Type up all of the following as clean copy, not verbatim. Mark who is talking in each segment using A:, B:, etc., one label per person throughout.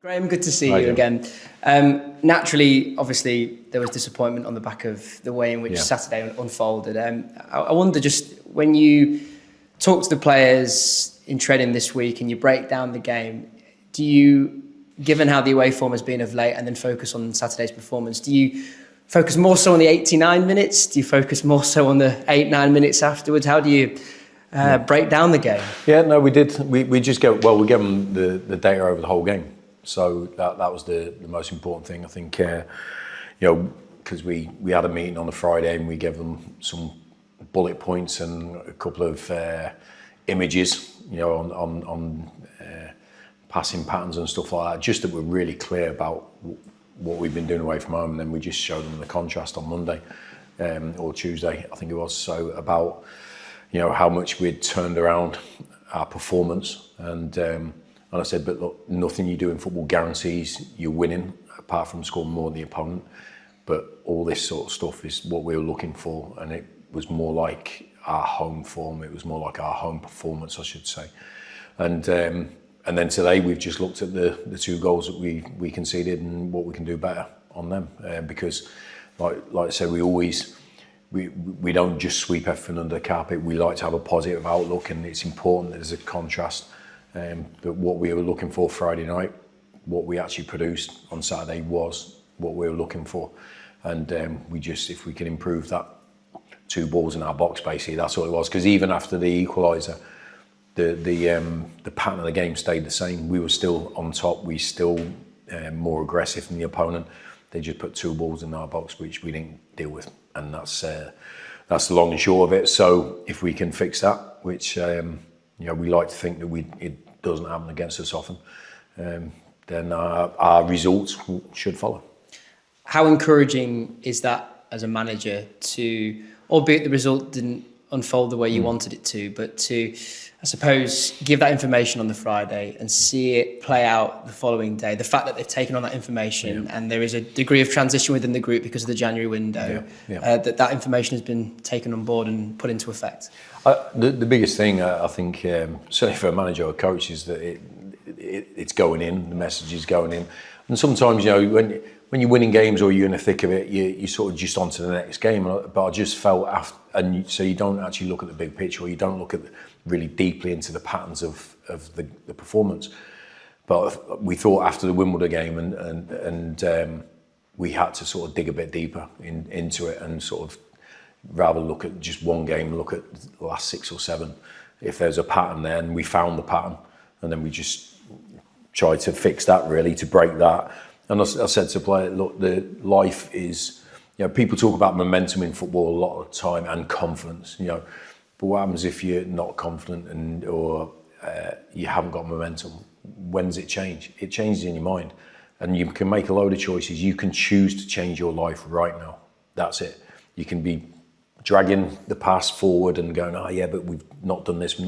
A: Graham, good to see you again. Naturally, obviously, there was disappointment on the back of the way in which Saturday unfolded. I wonder, just when you talk to the players in training this week and you break down the game, do you, given how the away form has been of late, and then focus on Saturday's performance, do you focus more so on the 89 minutes? Do you focus more so on the 8-9 minutes afterwards? How do you break down the game?
B: Yeah, no, we did. We just go, well, we gave them the data over the whole game. So that was the most important thing, I think, because we had a meeting on the Friday and we gave them some bullet points and a couple of images, on passing patterns and stuff like that, just that we're really clear about what we've been doing away from home. And then we just showed them the contrast on Monday or Tuesday, I think it was. So about, how much we'd turned around our performance. And I said, but look, nothing you do in football guarantees you're winning, apart from scoring more than the opponent. But all this sort of stuff is what we were looking for, and it was more like our home form. It was more like our home performance, I should say. And then today we've just looked at the 2 goals that we conceded and what we can do better on them. Because, like I said, we don't just sweep everything under the carpet. We like to have a positive outlook, and it's important that there's a contrast. But what we were looking for Friday night, what we actually produced on Saturday was what we were looking for. And if we can improve that 2 balls in our box, basically, that's what it was. Because even after the equaliser, the pattern of the game stayed the same. We were still on top. We still more aggressive than the opponent. They just put 2 balls in our box, which we didn't deal with. And that's the long and short of it. So if we can fix that, which we like to think that it doesn't happen against us often, then our results should follow.
A: How encouraging is that as a manager to, albeit the result didn't unfold the way you wanted it to, but to, I suppose, give that information on the Friday and see it play out the following day? The fact that they've taken on that information and there is a degree of transition within the group because of the January window, that information has been taken on board and put into effect.
B: The biggest thing, I think, certainly for a manager or a coach, is that it's going in, the message is going in. And sometimes, when you're winning games or you're in the thick of it, you're sort of just on to the next game. But I just felt, so you don't actually look at the big picture, or you don't look at really deeply into the patterns of the performance. But we thought after the Wimbledon game, and we had to sort of dig a bit deeper into it, and sort of rather look at just one game, look at the last 6 or 7. If there's a pattern there, and we found the pattern, and then we just tried to fix that, really, to break that. And I said to play, look, the life is, people talk about momentum in football a lot of the time, and confidence, but what happens if you're not confident or you haven't got momentum? When does it change? It changes in your mind, and you can make a load of choices. You can choose to change your life right now. That's it. You can be dragging the past forward and going, oh yeah, but we've not done this,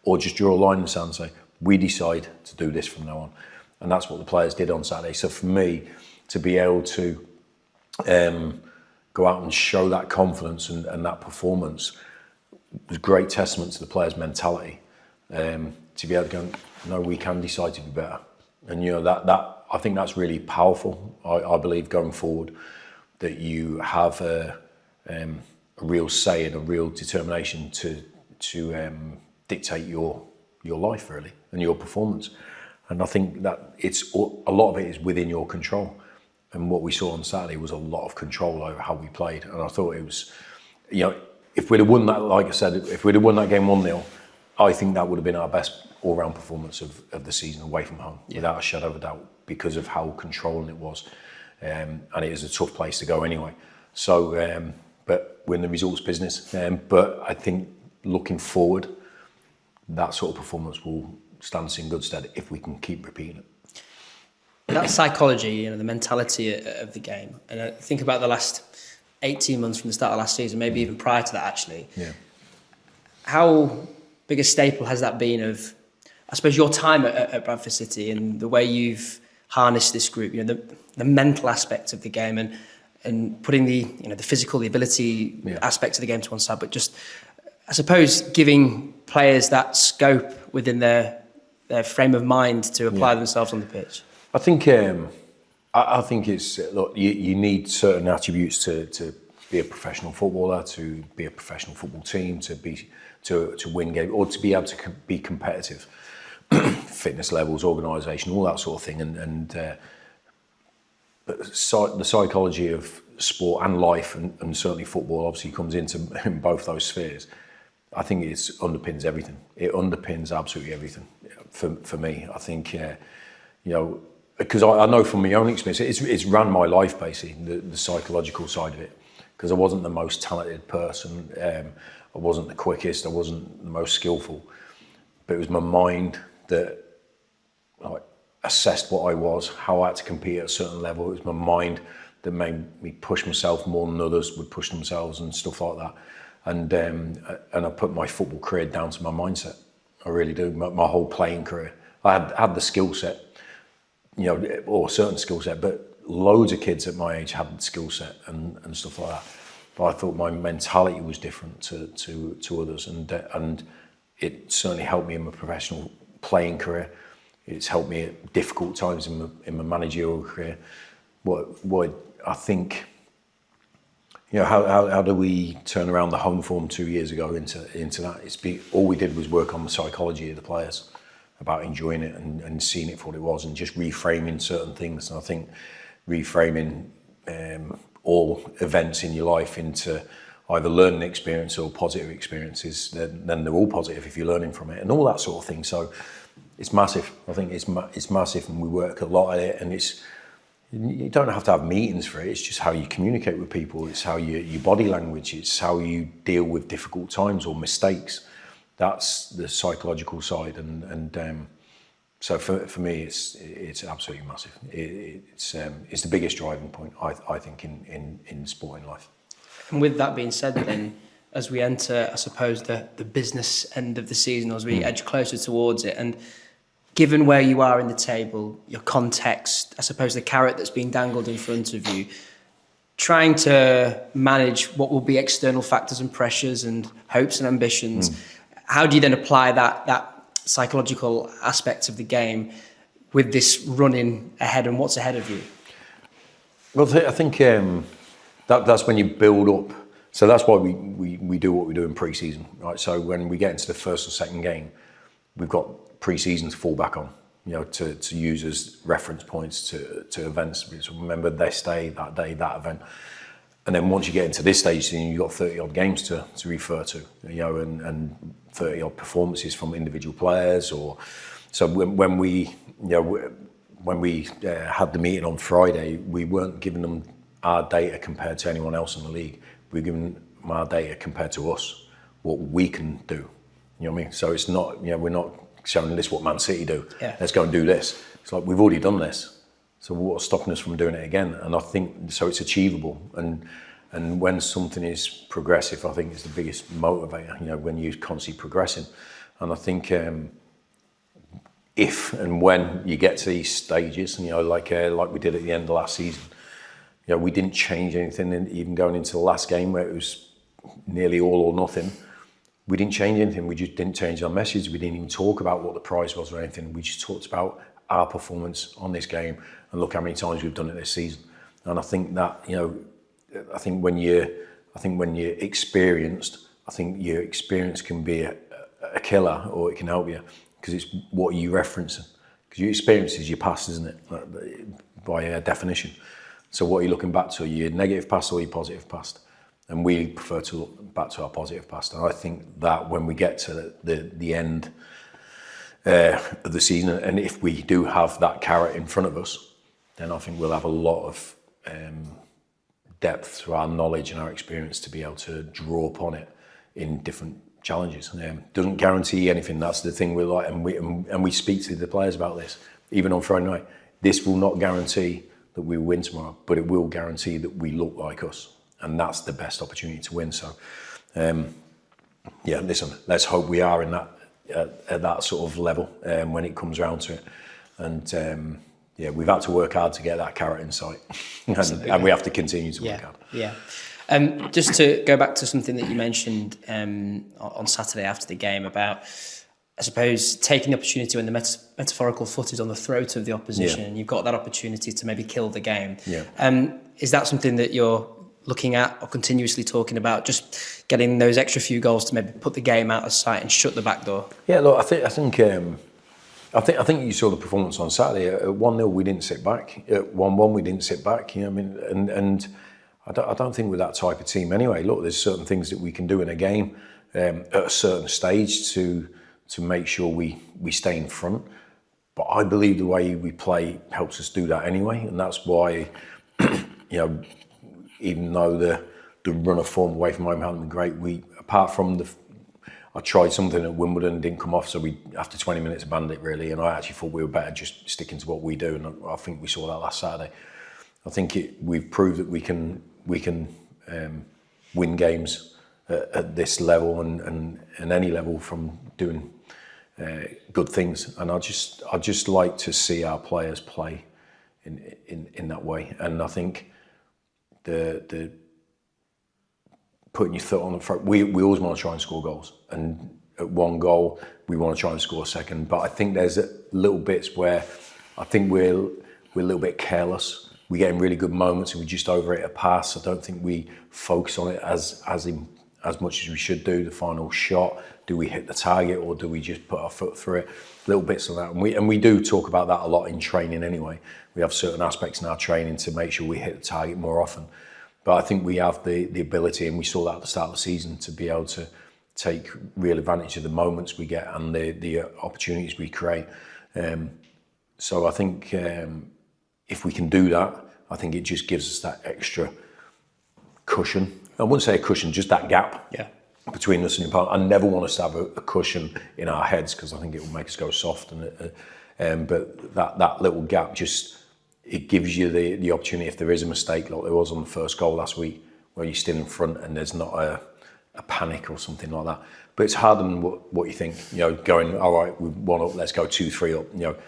B: or just draw a line in the sand and say, we decide to do this from now on. And that's what the players did on Saturday. So for me, to be able to go out and show that confidence and that performance was a great testament to the players' mentality. To be able to go, no, we can decide to be better. And that I think that's really powerful. I believe going forward that you have a real say and a real determination to dictate your life, really, and your performance. And I think that a lot of it is within your control. And what we saw on Saturday was a lot of control over how we played. And I thought it was, if we'd have won that, like I said, if we'd have won that game 1-0, I think that would have been our best all-round performance of the season away from home, without a shadow of a doubt, because of how controlling it was. And it is a tough place to go anyway. So, but we're in the results business. But I think looking forward, that sort of performance will stand us in good stead if we can keep repeating it.
A: That psychology, the mentality of the game, and I think about the last 18 months from the start of last season, maybe even prior to that, actually. Yeah. How big a staple has that been of, I suppose, your time at Bradford City and the way you've harnessed this group? The mental aspect of the game and putting the physical, the ability aspect of the game to one side, but just, I suppose, giving players that scope within their frame of mind to apply themselves on the pitch?
B: I think I think it's, look, you need certain attributes to be a professional footballer, to be a professional football team, to win games, or to be able to be competitive. Fitness levels, organisation, all that sort of thing, but the psychology of sport and life, and certainly football, obviously comes into in both those spheres. I think it underpins everything. It underpins absolutely everything for me. I think, because I know from my own experience, it's ran my life basically, the psychological side of it. Because I wasn't the most talented person, I wasn't the quickest, I wasn't the most skillful, but it was my mind that assessed what I was, how I had to compete at a certain level. It was my mind that made me push myself more than others would push themselves and stuff like that. And I put my football career down to my mindset. I really do. My whole playing career, I had the skill set, or a certain skill set, but loads of kids at my age had the skill set and stuff like that. But I thought my mentality was different to others, and it certainly helped me in my professional playing career. It's helped me at difficult times in my managerial career. What I think, how do we turn around the home form 2 years ago into that? All we did was work on the psychology of the players, about enjoying it and seeing it for what it was, and just reframing certain things. And I think reframing all events in your life into either learning experience or positive experiences, then they're all positive if you're learning from it, and all that sort of thing. So it's massive. I think it's massive, and we work a lot at it. And you don't have to have meetings for it. It's just how you communicate with people. It's how your body language. It's how you deal with difficult times or mistakes. That's the psychological side, and so for me, it's absolutely massive. It's the biggest driving point, I think, in sporting life.
A: And with that being said, then, as we enter, I suppose, the business end of the season, as we edge closer towards it, and given where you are in the table, your context, I suppose the carrot that's being dangled in front of you, trying to manage what will be external factors and pressures and hopes and ambitions, how do you then apply that psychological aspect of the game with this running ahead and what's ahead of you?
B: Well, I think that's when you build up. So that's why we do what we do in pre-season, right? So when we get into the first or second game, we've got pre-season to fall back on, to use as reference points to events. So remember this day, that event. And then once you get into this stage, you've got 30 odd games to refer to, and 30 odd performances from individual players. Or so when we had the meeting on Friday, we weren't giving them our data compared to anyone else in the league. We're giving them our data compared to us, what we can do. You know what I mean? So it's not, we're not showing this what Man City do. Yeah. Let's go and do this. It's like, we've already done this. So what's stopping us from doing it again? And I think, so it's achievable. And when something is progressive, I think it's the biggest motivator, when you're constantly progressing. And I think if and when you get to these stages, like we did at the end of last season, we didn't change anything, even going into the last game where it was nearly all or nothing. We didn't change anything. We just didn't change our message. We didn't even talk about what the prize was or anything. We just talked about our performance on this game, and look how many times we've done it this season. And I think that, I think when you're experienced, I think your experience can be a killer, or it can help you, because it's what you reference. Because your experience is your past, isn't it? By definition. So what are you looking back to? Your negative past or your positive past? And we prefer to look back to our positive past. And I think that when we get to the end of the season, and if we do have that carrot in front of us, then I think we'll have a lot of depth through our knowledge and our experience to be able to draw upon it in different challenges. Doesn't guarantee anything. That's the thing we like, and we speak to the players about this, even on Friday night. This will not guarantee that we will win tomorrow, but it will guarantee that we look like us. And that's the best opportunity to win. So, listen, let's hope we are in that at that sort of level when it comes around to it. And we've had to work hard to get that carrot in sight, and we have to continue to work hard.
A: Yeah. Just to go back to something that you mentioned on Saturday after the game about, I suppose, taking the opportunity when the metaphorical foot is on the throat of the opposition, and you've got that opportunity to maybe kill the game. Is that something that you're looking at or continuously talking about, just getting those extra few goals to maybe put the game out of sight and shut the back door?
B: Yeah, look, I think you saw the performance on Saturday. At 1-0, we didn't sit back. At 1-1, we didn't sit back. I mean, and I don't think we're that type of team anyway. Look, there's certain things that we can do in a game at a certain stage to make sure we stay in front. But I believe the way we play helps us do that anyway, and that's why, even though the run of form away from home hasn't been great, apart from I tried something at Wimbledon and didn't come off, so we after 20 minutes abandoned it really, and I actually thought we were better just sticking to what we do, and I think we saw that last Saturday. I think we've proved that we can win games at this level and any level from doing good things, and I just like to see our players play in that way, and I think the putting your foot on the front, we always want to try and score goals, and at one goal we want to try and score a second, but I think there's little bits where I think we're a little bit careless. We get in really good moments and we just overrate a pass. I don't think we focus on it as much as we should do. The final shot, do we hit the target or do we just put our foot through it? Little bits of that, and we do talk about that a lot in training anyway. We have certain aspects in our training to make sure we hit the target more often. But I think we have the ability, and we saw that at the start of the season, to be able to take real advantage of the moments we get and the opportunities we create. So I think if we can do that, I think it just gives us that extra cushion. I wouldn't say a cushion, just that gap between us and the opponent. I never want us to have a cushion in our heads because I think it will make us go soft. But that little gap it gives you the opportunity, if there is a mistake like there was on the first goal last week, where you're still in front and there's not a panic or something like that. But it's harder than what you think. Going, all right, we've 1 up, let's go 2-3 up.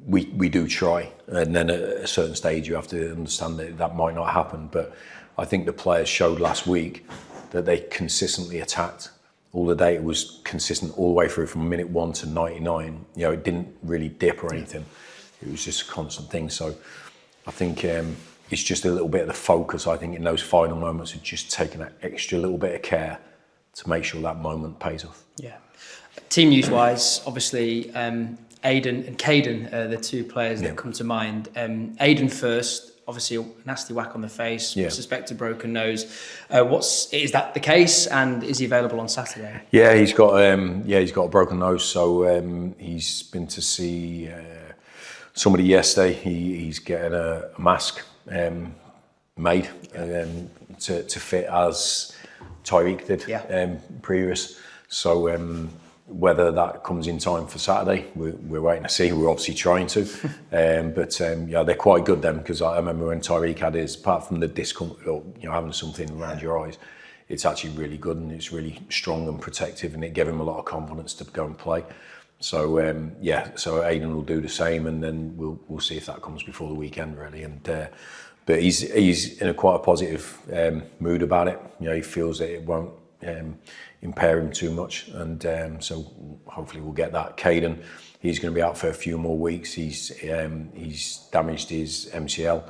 B: We do try, and then at a certain stage you have to understand that might not happen. But I think the players showed last week that they consistently attacked. All the data was consistent all the way through from minute 1 to 99. It didn't really dip or anything. It was just a constant thing. So I think it's just a little bit of the focus, I think, in those final moments of just taking that extra little bit of care to make sure that moment pays off. Yeah.
A: Team news-wise, obviously, Aiden and Caden are the two players that come to mind. Aiden first, obviously a nasty whack on the face, suspected broken nose. Is that the case, and is he available on Saturday?
B: Yeah, he's got a broken nose, so he's been to see somebody yesterday. He's getting a mask made to fit as Tyreek did previous. So whether that comes in time for Saturday, we're waiting to see. We're obviously trying to, but they're quite good then, because I remember when Tyreek had his, apart from the discomfort or having something around your eyes, it's actually really good and it's really strong and protective, and it gave him a lot of confidence to go and play. So so Aiden will do the same, and then we'll see if that comes before the weekend really. And but he's in quite a positive mood about it. He feels that it won't impair him too much, and so hopefully we'll get that. Caden, he's going to be out for a few more weeks. He's damaged his MCL,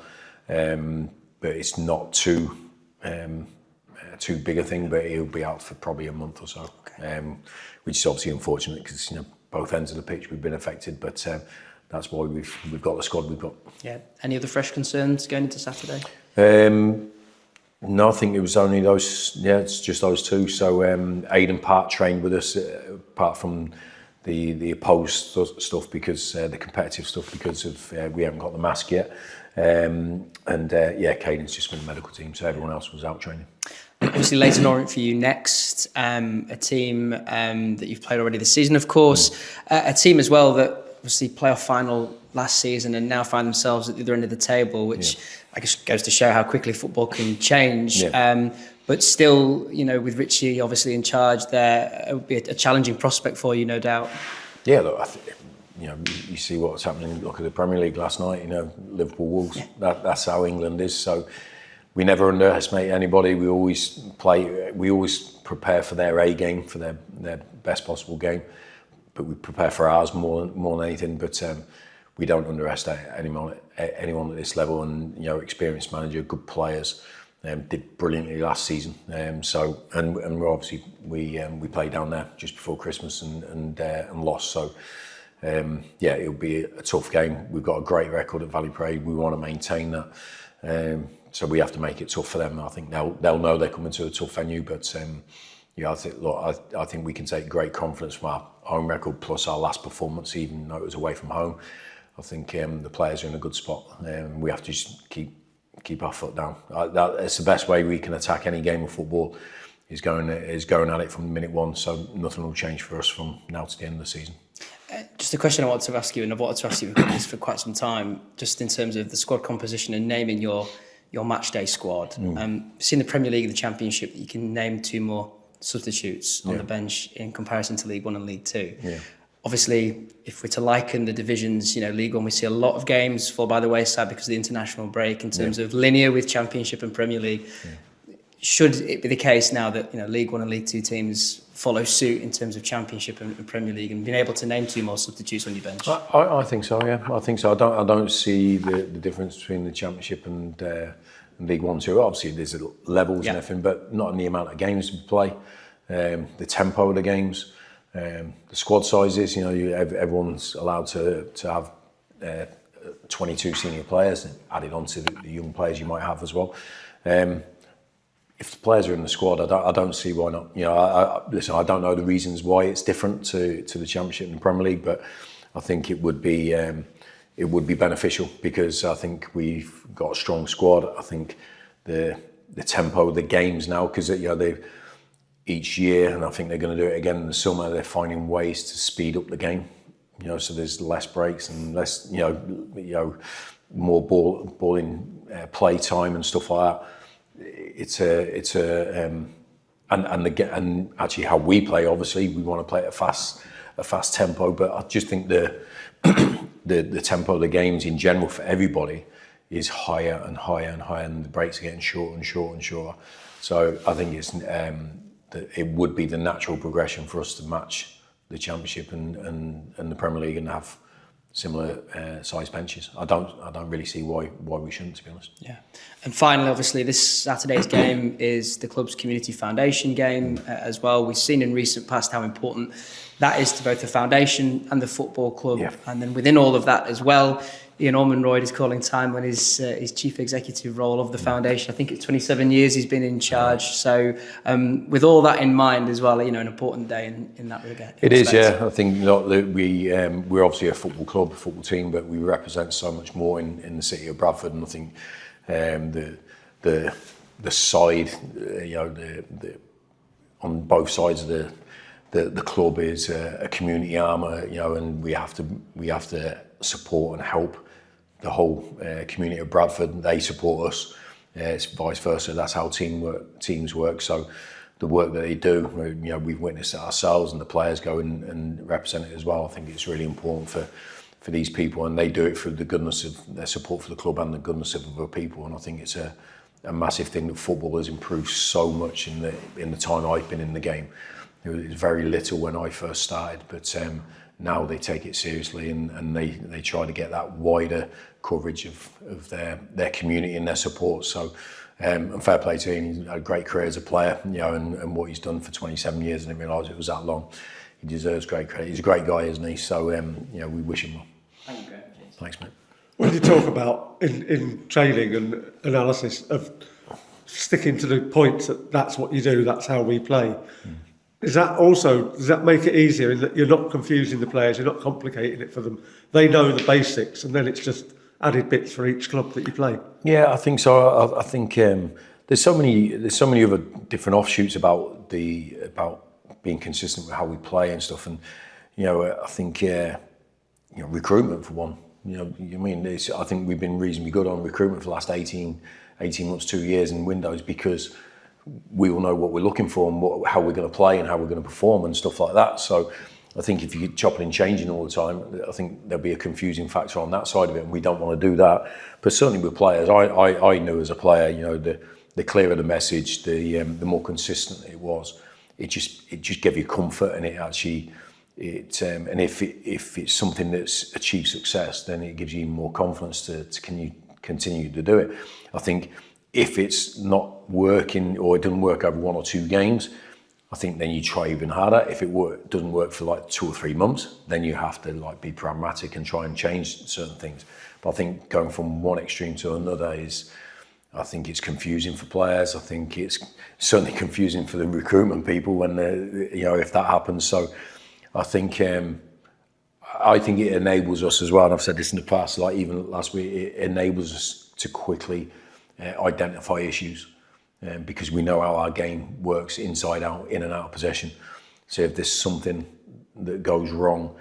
B: but it's not too big a thing. But he'll be out for probably a month or so, which is obviously unfortunate because both ends of the pitch we've been affected. But that's why we've got the squad we've got. Yeah.
A: Any other fresh concerns going into Saturday?
B: No, I think it was only those. Yeah, it's just those two. So Aiden part trained with us, apart from the opposed stuff, because the competitive stuff, because of we haven't got the mask yet. Caden's just been the medical team, so everyone else was out training.
A: Obviously, Leyton Orient for you next. A team that you've played already this season, of course. A team as well that obviously playoff final last season and now find themselves at the other end of the table, which I guess goes to show how quickly football can change. But still, with Richie obviously in charge there, it would be a challenging prospect for you, no doubt.
B: Yeah, look, I think, you see what's happening. Look at the Premier League last night. Liverpool Wolves. That's how England is. So we never underestimate anybody. We always prepare for their A game, for their best possible game, but we prepare for ours more than anything. But we don't underestimate anyone at this level. And experienced manager, good players, did brilliantly last season. So we're obviously we played down there just before Christmas and lost. So it'll be a tough game. We've got a great record at Valley Parade. We want to maintain that. So we have to make it tough for them. I think they'll know they're coming to a tough venue, but I think we can take great confidence from our home record plus our last performance, even though it was away from home. I think the players are in a good spot. We have to just keep our foot down. It's the best way we can attack any game of football. Is going at it from minute one. So nothing will change for us from now to the end of the season.
A: Just a question I wanted to ask you, and I've wanted to ask you this for quite some time, just in terms of the squad composition and naming your match day squad. Seen the Premier League and the Championship, you can name 2 more substitutes on the bench in comparison to League One and League Two. Yeah. Obviously, if we're to liken the divisions, League One, we see a lot of games fall by the wayside because of the international break in terms of linear with Championship and Premier League. Yeah. Should it be the case now that League One and League Two teams follow suit in terms of Championship and Premier League, and being able to name 2 more substitutes on your bench?
B: I think so. Yeah, I think so. I don't see the difference between the Championship and League One, Two. Obviously, there's levels and everything, but not in the amount of games we play, the tempo of the games, the squad sizes. Everyone's allowed to have 22 senior players added on to the young players you might have as well. If the players are in the squad, I don't see why not. I don't know the reasons why it's different to the Championship and Premier League, but I think it would be beneficial because I think we've got a strong squad. I think the tempo of the games now, because they each year, and I think they're going to do it again in the summer. They're finding ways to speed up the game. So there's less breaks and less more ball in play time and stuff like that. And actually how we play, obviously we want to play at a fast tempo, but I just think the tempo of the games in general for everybody is higher and higher and higher, and the breaks are getting shorter and shorter and shorter. So I think it would be the natural progression for us to match the Championship and the Premier League and have similar size benches. I don't really see why we shouldn't, to be honest. Yeah.
A: And finally, obviously, this Saturday's game is the club's community foundation game as well. We've seen in recent past how important that is to both the foundation and the football club. Yeah. And then within all of that as well, Ian Ormonroyd is calling time on his chief executive role of the foundation. I think it's 27 years he's been in charge. So with all that in mind as well, an important day in that regard.
B: It is, yeah. I think we're obviously a football club, a football team, but we represent so much more in the city of Bradford. And I think the side, on both sides of the club is a community arm, and we have to support and help the whole community of Bradford. They support us. It's vice versa. That's how teams work. So the work that they do, we've witnessed it ourselves, and the players go and represent it as well. I think it's really important for these people, and they do it for the goodness of their support for the club and the goodness of other people. And I think it's a massive thing that football has improved so much in the time I've been in the game. It was very little when I first started, but now they take it seriously and they try to get that wider coverage of their community and their support. So and fair play to him. He's had a great career as a player, and what he's done for 27 years. I didn't realise it was that long. He deserves great credit. He's a great guy, isn't he? So we wish him well.
A: Thank you, Graham.
B: Thanks, mate.
C: When you talk about in training and analysis of sticking to the points that's what you do, that's how we play. Does that make it easier in that you're not confusing the players, you're not complicating it for them? They know the basics, and then it's just added bits for each club that you play.
B: Yeah, I think so. I think there's so many other different offshoots about being consistent with how we play and stuff. And I think recruitment for one. I think we've been reasonably good on recruitment for the last 18 months, 2 years in windows, because we all know what we're looking for and how we're going to play and how we're going to perform and stuff like that. So I think if you get chopping and changing all the time, I think there'll be a confusing factor on that side of it, and we don't want to do that. But certainly with players, I knew as a player, you know, the clearer the message, the more consistent it was. It just gave you comfort, and and if it's something that's achieved success, then it gives you more confidence to continue to do it. I think if it's not working or it doesn't work over 1 or 2 games, I think then you try even harder. If it doesn't work for like 2 or 3 months, then you have to like be pragmatic and try and change certain things. But I think going from one extreme to another I think it's confusing for players. I think it's certainly confusing for the recruitment people when if that happens. So I think it enables us as well. And I've said this in the past, like even last week, it enables us to quickly identify issues. Because we know how our game works inside out, in and out of possession. So if there's something that goes wrong,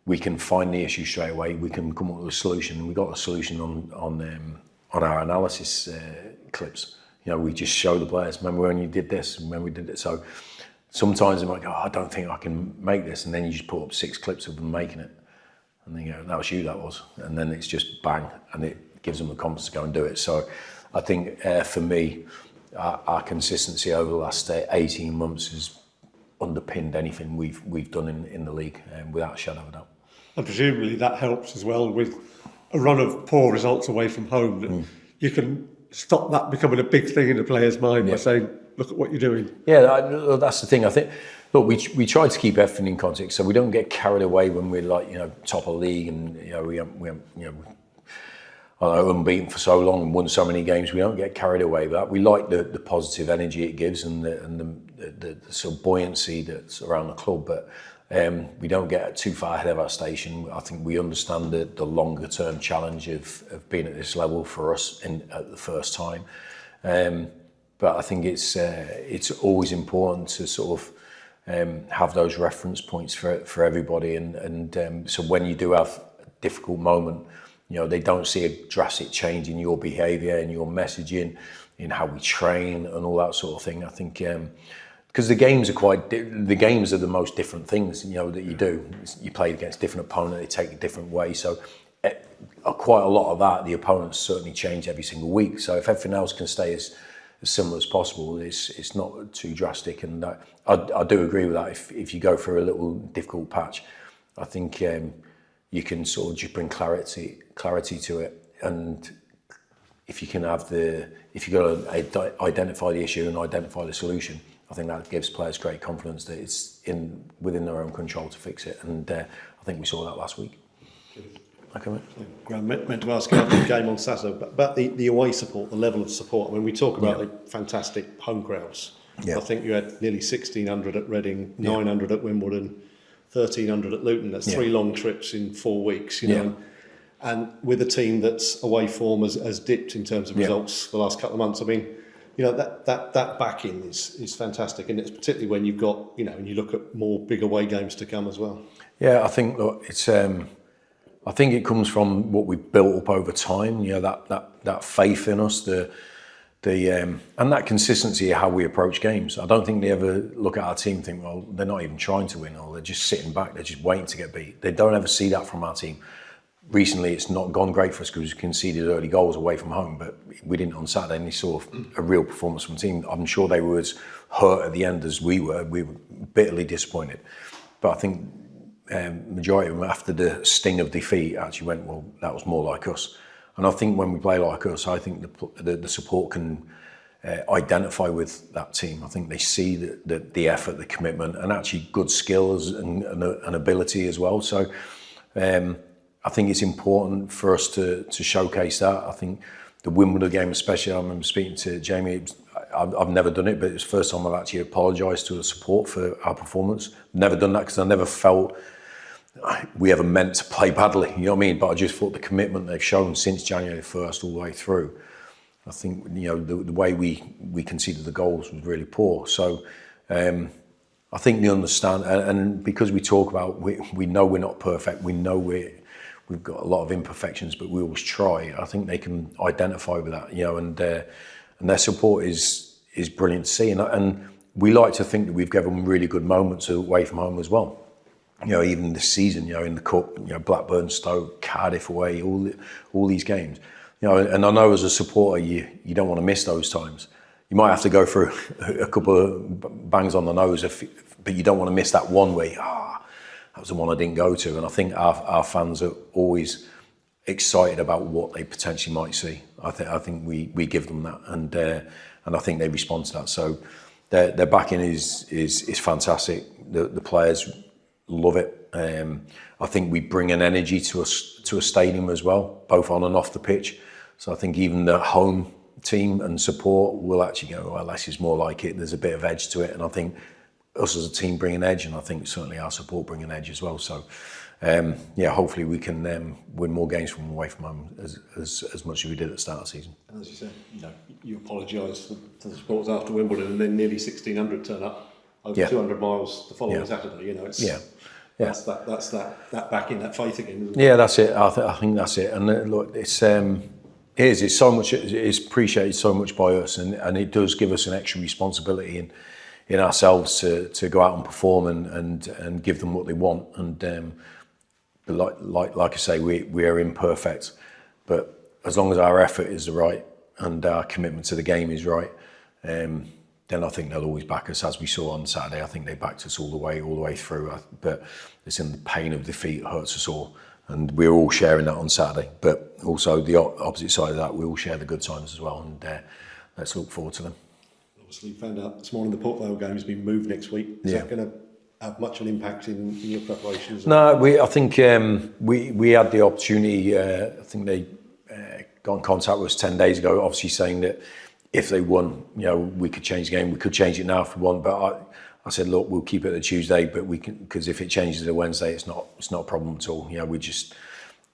B: we can find the issue straight away. We can come up with a solution. And we got a solution on our analysis clips. You know, we just show the players, remember when you did this, and when we did it. So sometimes they might go, I don't think I can make this. And then you just put up 6 clips of them making it. And then you go, that was you, that was. And then it's just bang. And it gives them the confidence to go and do it. So I think for me, our consistency over the last 18 months has underpinned anything we've done in the league, without a shadow of a doubt.
C: And presumably that helps as well with a run of poor results away from home. That you can stop that becoming a big thing in the player's mind by saying, look at what you're doing.
B: Yeah, that's the thing. I think, look, we try to keep everything in context so we don't get carried away when we're like, top of the league and, unbeaten for so long and won so many games. We don't get carried away with that. We like the positive energy it gives and the sort of buoyancy that's around the club, but we don't get too far ahead of our station. I think we understand the longer term challenge of being at this level for us at the first time. But I think it's always important to sort of have those reference points for everybody, and so when you do have a difficult moment, they don't see a drastic change in your behaviour and your messaging, in how we train and all that sort of thing. I think because the games are the most different things that you do. You play against different opponents, they take a different way. So quite a lot of that, the opponents certainly change every single week. So if everything else can stay as similar as possible, it's not too drastic. And I do agree with that. If you go through a little difficult patch, I think you can sort of just bring clarity to it. And if you can if you got to identify the issue and identify the solution, I think that gives players great confidence that it's within their own control to fix it. And I think we saw that last week. Okay, mate.
D: Graham, meant to ask you after the game on Saturday about the away support, the level of support. I mean, we talk about the fantastic home crowds. Yeah. I think you had nearly 1,600 at Reading, 900 at Wimbledon, 1,300 at Luton. That's 3 long trips in 4 weeks, you know. And with a team that's away form has dipped in terms of results for the last couple of months. I mean, that backing is fantastic, and it's particularly when you've got, when you look at more big away games to come as well. Yeah,
B: I think it's. I think it comes from what we've built up over time. That faith in us, and that consistency of how we approach games. I don't think they ever look at our team and think, well, they're not even trying to win, or they're just sitting back, they're just waiting to get beat. They don't ever see that from our team. Recently, it's not gone great for us because we conceded early goals away from home, but we didn't on Saturday, and they saw a real performance from the team. I'm sure they were as hurt at the end as we were. We were bitterly disappointed. But I think majority of them, after the sting of defeat, actually went, well, that was more like us. And I think when we play like us, I think the support can identify with that team. I think they see the effort, the commitment, and actually good skills and ability as well. So I think it's important for us to showcase that. I think the Wimbledon game especially, I remember speaking to Jamie, I've never done it, but it's the first time I've actually apologised to the support for our performance. Never done that because I never felt we ever meant to play badly, you know what I mean? But I just thought the commitment they've shown since January 1st all the way through, I think, the way we conceded the goals was really poor. So I think they understand, and because we talk about, we know we're not perfect, we know we've got a lot of imperfections, but we always try. I think they can identify with that, and their support is brilliant to see. And we like to think that we've given them really good moments away from home as well. even this season, in the cup, Blackburn, Stoke, Cardiff away, all these games, and I know as a supporter, you don't want to miss those times. You might have to go through a couple of bangs on the nose, but you don't want to miss that one where that was the one I didn't go to. And I think our fans are always excited about what they potentially might see. I think we give them that, and I think they respond to that. So their backing is fantastic. The players love it. I think we bring an energy to a stadium as well, both on and off the pitch. So I think even the home team and support will actually go, well, this is more like it. There's a bit of edge to it, and I think us as a team bring an edge, and I think certainly our support bring an edge as well. So hopefully we can win more games from away from home as much as we did at the start of the season.
D: And as you said, you apologise to the supporters after Wimbledon, and then nearly 1,600 turn up over 200 miles the following Saturday. That's that backing, that faith again. Isn't it?
B: Yeah, that's it. I think that's it. And look, it's so much. It's appreciated so much by us, and it does give us an extra responsibility in ourselves to go out and perform and give them what they want. And like I say, we are imperfect, but as long as our effort is right and our commitment to the game is right, then I think they'll always back us, as we saw on Saturday. I think they backed us all the way through. But listen, the pain of defeat hurts us all, and we're all sharing that on Saturday. But also the opposite side of that, we all share the good times as well, and let's look forward to them.
D: Obviously, found out this morning the Port Vale game has been moved next week. Is that going to have much of an impact in your preparations?
B: No, I think we had the opportunity. I think they got in contact with us 10 days ago, obviously saying that if they won, we could change the game. We could change it now if we want, but I said, look, we'll keep it a Tuesday, but we can, because if it changes to Wednesday, it's not a problem at all.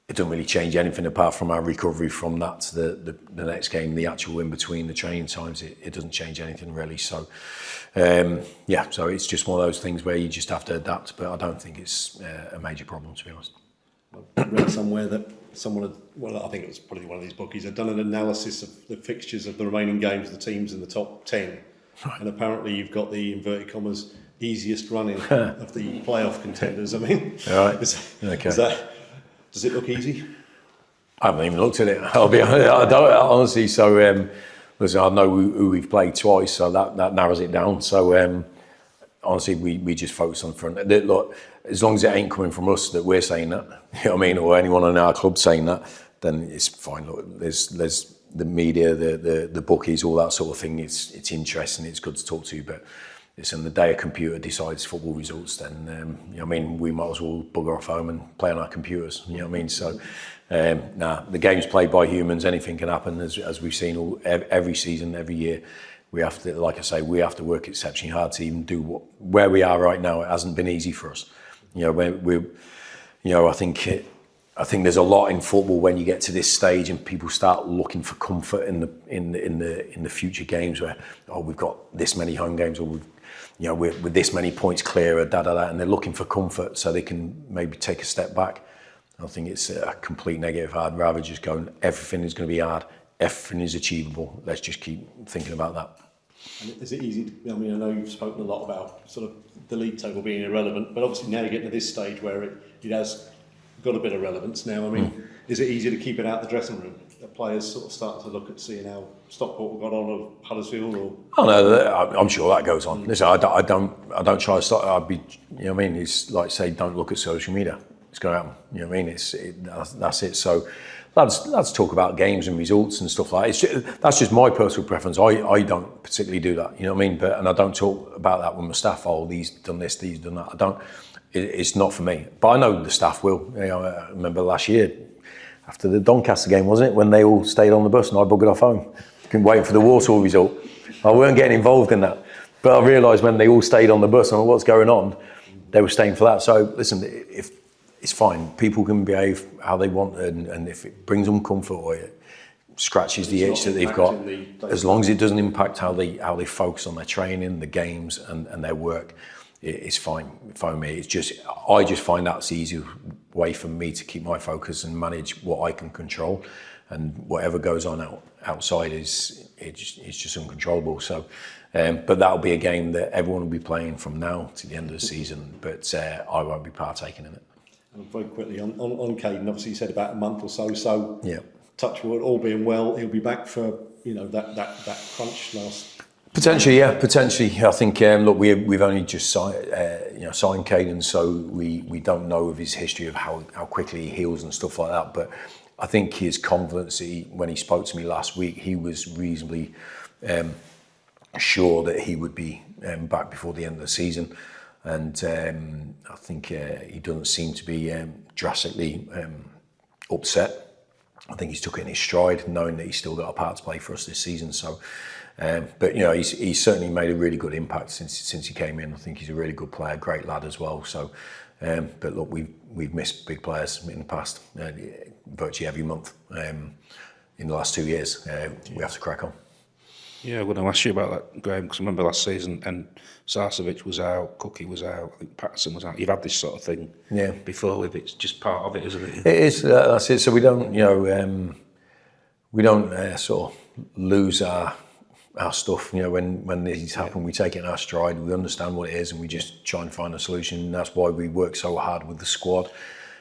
B: It doesn't really change anything apart from our recovery from that to the next game, the actual in between the training times. It doesn't change anything really. So so it's just one of those things where you just have to adapt, but I don't think it's a major problem, to be honest.
D: I read somewhere that I think it was probably one of these bookies, had done an analysis of the fixtures of the remaining games of the teams in the top 10. Right. And apparently you've got the, inverted commas, easiest running of the playoff contenders. I mean,
B: right.
D: Does it look easy?
B: I haven't even looked at it. I'll be honest. I don't, honestly. So, listen, I know who we've played twice, so that narrows it down. So, honestly, we just focus on front. Look, as long as it ain't coming from us that we're saying that, or anyone in our club saying that, then it's fine. Look, there's the media, the bookies, all that sort of thing. It's interesting. It's good to talk to, but listen, the day a computer decides football results, then we might as well bugger off home and play on our computers. So, the game's played by humans. Anything can happen, as we've seen every season, every year. We have to, like I say, work exceptionally hard to even do where we are right now. It hasn't been easy for us. I think there's a lot in football when you get to this stage and people start looking for comfort in the future games where we've got this many home games, or we're this many points clear, and they're looking for comfort so they can maybe take a step back. I think it's a complete negative. I'd rather just go, everything is going to be hard, everything is achievable. Let's just keep thinking about that.
D: And is it easy? I know you've spoken a lot about sort of the league table being irrelevant, but obviously now you're getting to this stage where it has got a bit of relevance now. Is it easy to keep it out the dressing room? The players sort of start to look at seeing how Stockport got on of Huddersfield, or? Oh no, I'm sure that goes on. Listen, I don't try to stop. It's like say, don't look at social media. It's going to happen. That's it. So lads talk about games and results and stuff like that. That's just my personal preference. I don't particularly do that. And I don't talk about that with my staff. Oh, these done this, these done that. I don't. It's not for me. But I know the staff will. I remember last year, after the Doncaster game, wasn't it, when they all stayed on the bus and I buggered off home. Couldn't wait for the Walsall result. I weren't getting involved in that. But I realised when they all stayed on the bus and what's going on, they were staying for that. So listen, if it's fine. People can behave how they want, and if it brings them comfort or it scratches the itch that they've got, as long as it doesn't impact how they focus on their training, the games, and their work, it's fine for me. I just find that's the easier way for me to keep my focus and manage what I can control, and whatever goes on outside it's just uncontrollable. So
B: But that'll be a game that everyone will be playing from now to the end of the season. But I won't be partaking in it.
D: And very quickly on Caden, obviously you said about a month or so. So
B: yeah,
D: touch wood, all being well, he'll be back for that crunch last.
B: Potentially, yeah, potentially. I think look, we've only just signed Caden, so we don't know of his history of how quickly he heals and stuff like that. But I think his confidence, when he spoke to me last week, he was reasonably sure that he would be back before the end of the season. And I think he doesn't seem to be drastically upset. I think he's took it in his stride, knowing that he's still got a part to play for us this season. So, but he's certainly made a really good impact since he came in. I think he's a really good player, great lad as well. So, but look, we've missed big players in the past, virtually every month in the last 2 years. We have to crack on.
E: Yeah, I'm going to ask you about that, Graham, because I remember last season, and Sarcevic was out, Cookie was out, I think Patterson was out. You've had this sort of thing before with it. It's just part of it, isn't it?
B: It is. That's it. So we don't, sort of lose our stuff. When these happen, we take it in our stride. We understand what it is, and we just try and find a solution. And that's why we work so hard with the squad.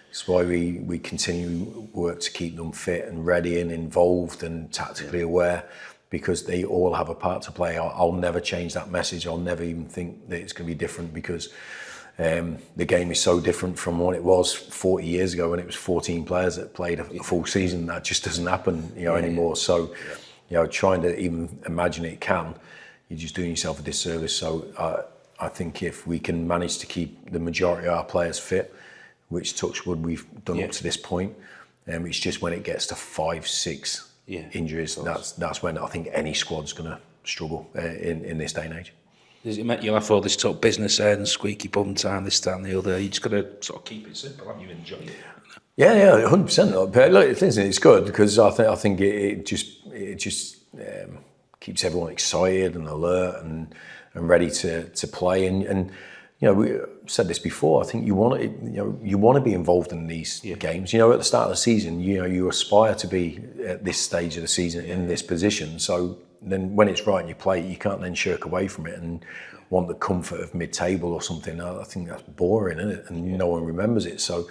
B: It's why we continue work to keep them fit and ready and involved and tactically aware. Because they all have a part to play. I'll never change that message. I'll never even think that it's going to be different because the game is so different from what it was 40 years ago when it was 14 players that played a full season. That just doesn't happen, anymore. So, trying to even imagine it can, you're just doing yourself a disservice. So I think if we can manage to keep the majority of our players fit, which touch wood we've done up to this point, it's just when it gets to 5, 6 injuries, that's when I think any squad's going to struggle in this day and age.
E: Does it make you have all this sort of business end, squeaky bum time, this, that and the other? You just got to sort of keep it simple, haven't you? Enjoy it.
B: Yeah, 100%. But look, it's good because I think it just keeps everyone excited and alert and ready to play. And we said this before. I think you want to be involved in these games. At the start of the season, you aspire to be at this stage of the season in this position. So then, when it's right and you play, you can't then shirk away from it and want the comfort of mid-table or something. I think that's boring, isn't it? And no one remembers it. So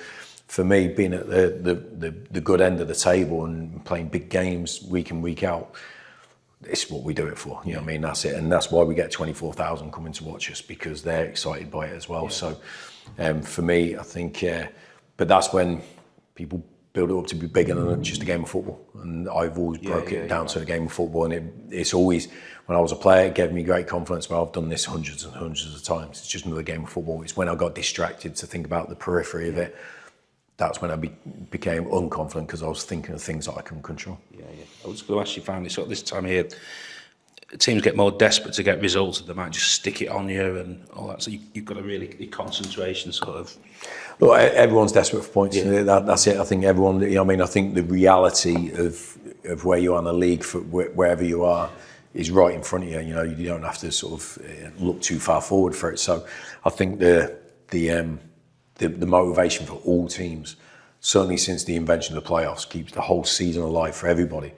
B: for me, being at the good end of the table and playing big games week in, week out, it's what we do it for. You know what I mean? That's it. And that's why we get 24,000 coming to watch us, because they're excited by it as well. So for me, I think, but that's when people build it up to be bigger than just a game of football. And I've always broke it down to a game of football. And it's always, when I was a player, it gave me great confidence, but I've done this hundreds and hundreds of times. It's just another game of football. It's when I got distracted to think about the periphery of it. That's when I became unconfident, because I was thinking of things that I couldn't control. I was going to ask you finally, so this time here, teams get more desperate to get results and they might just stick it on you and all that. So you've got to really, the concentration sort of... Look, everyone's desperate for points. That's it. I think everyone, I think the reality of where you are in the league, for wherever you are, is right in front of you. You don't have to sort of look too far forward for it. So I think the motivation for all teams, certainly since the invention of the playoffs, keeps the whole season alive for everybody.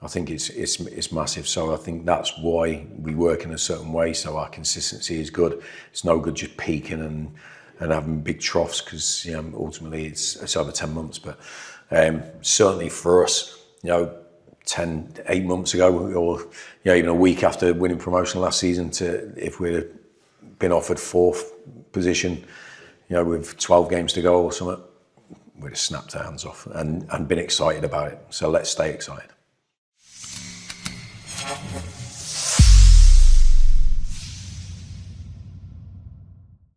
B: I think it's massive. So I think that's why we work in a certain way, so our consistency is good. It's no good just peaking and having big troughs, because ultimately it's over 10 months. But certainly for us, 8 months ago, or even a week after winning promotion last season, if we'd been offered 4th position, with 12 games to go or something, we'd have snapped our hands off and been excited about it. So let's stay excited.